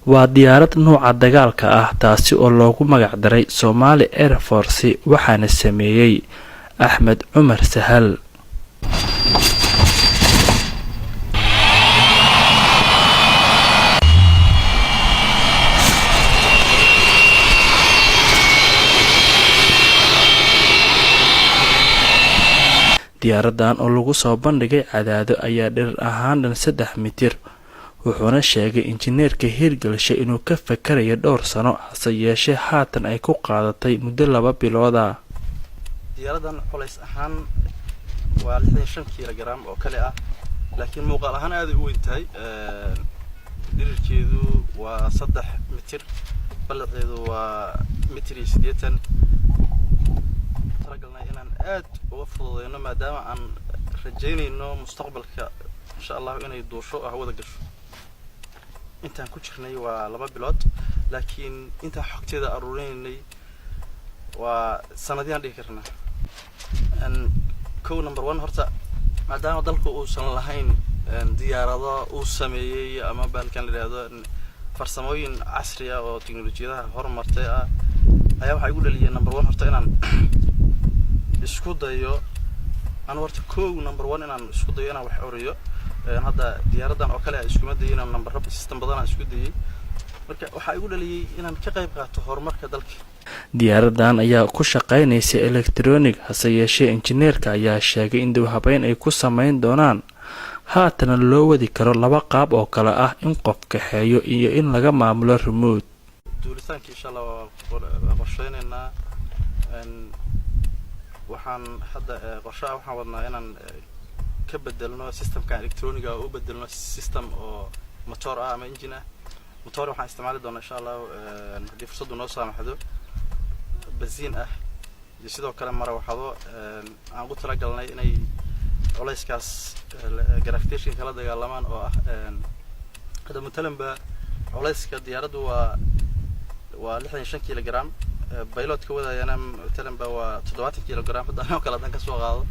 waa diyaarad nuuca dagaalka ah taasi oo loogu magac daray Somali Air Force waxaana sameeyay Axmed Cumar Sahal. diyaaradan oo lagu soo bandhigay Cadaado ayaa dherer ahaan 3 mitir wuxuuna sheegay injineerka hirgalshay inuu ka fakarayo dhowr sano hase yeeshee haatan ay ku qaadatay muddo 2 bilood ah. diyaaradan culays ahaan waa 65 kilogram oo kale ah laakiin muuqaal ahaan aad u weyn tahay dhererkeedu waa 3 mitir ballaceedu waa 1.80 mitir talagalnay inaan aad uga fududeyno maadaama aan rajaynayno mustaqbalka insha Allah inay duusho hawada gasho. intaan ku jirnay waa 2 bilood laakiin inta xogteeda aruurinay waa sanadiyaan dhigi karnaa. number 1 horta maadaama dalku uusan lahayn diyaarado uu sameeyay ama balkan la yiraahdo farsamooyin casri ah oo tiknoolajiyada horumartay ah ayaa waxa igu dhaliyay number 1 horta inaan isku dayo horta number 1 inaan isku dayo inaan wax oriyo hadda diyaaradan oo kale isku maday inaan number system badan isku dayay marka waxa igu dhaliyay inaan ka qayb qaato horumarka dalka. diyaaradan ayaa ku shaqeynaysa electronic hase yeeshee injineerka ayaa sheegay in dib habeyn ay ku sameyn doonaan haatan loo wadi karo 2 qaab oo kala ah in qof kaxeeyo iyo in laga maamulo remote. duulitaanka insha Allah waa qorsheynaynaa waxaan hadda qorshaha waxaan wadnaa inaan ka bedelno systemka electronic oo u bedelno system oo motor ah ama engine ah. motor waxaan isticmaali doonaa insha Allah hadii fursad noo saamaxdo basiin ah iyo sidoo kale marawaxado aan ugu talagalnay inay culayskaas gravitation kala dagaalamaan oo ah hada matalanba culayska diyaaraddu waa 65 kilogram pilot ka wadayana matalanba waa 70 kilogram hadda kala dan ka soo qaado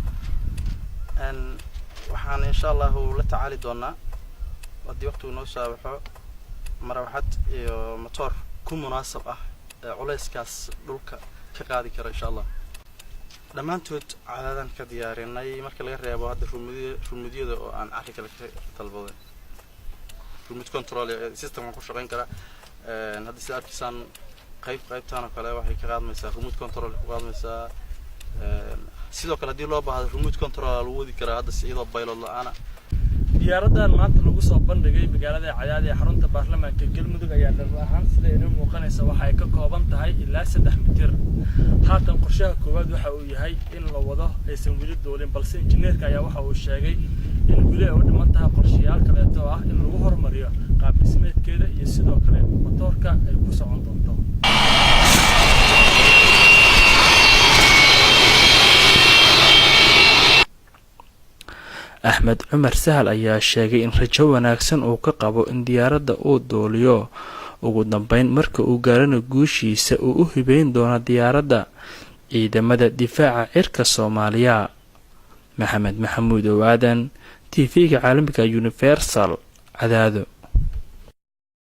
waxaan insha Allah la tacaali doonaa hadii waqtigu noo saabaxo marawaxad iyo motor ku munaasab ah culayskaas dhulka ka qaadi karo insha Allah. dhamaantood caadadan ka diyaarinay marka laga reebo hadda rumudiyada oo aan arki kale ka talbaday remote control system ku shaqeyn kara hadda si arkisan qaybtaan oo kale waxay ka qaadmaysaa remote control ku qaadmaysaa sidoo kale hadii loo baahdo remote control lagu wadi karaa hadda sidoo pilot la'aana. diyaaradan maanta lagu soo bandhigay magaalada Cadaado ee xarunta baarlamaanka Galmudug ayaa dherer ahaan sida inuu muuqanaysa waxa ay ka kooban tahay ilaa 3 mitir. haatan qorshaha koowaad waxa uu yahay in la wado aysan wili doolin balse injineerka ayaa waxa uu sheegay in wili ay u dhiman tahay qorshayaal kale oo ah in lagu horumariyo qaab dhismeedkeeda iyo sidoo kale motorka ay ku socon doonto. Axmed Cumar Sahal ayaa sheegay in rajo wanaagsan uu ka qabo in diyaaradda uu dooliyo ugu dambeyn marka uu gaarano guushiisa uu u hibeyn doono diyaaradda ciidamada difaaca cirka Soomaaliya. Maxamed Maxamuud Owaadan TV-ga caalamiga Universal Cadaado.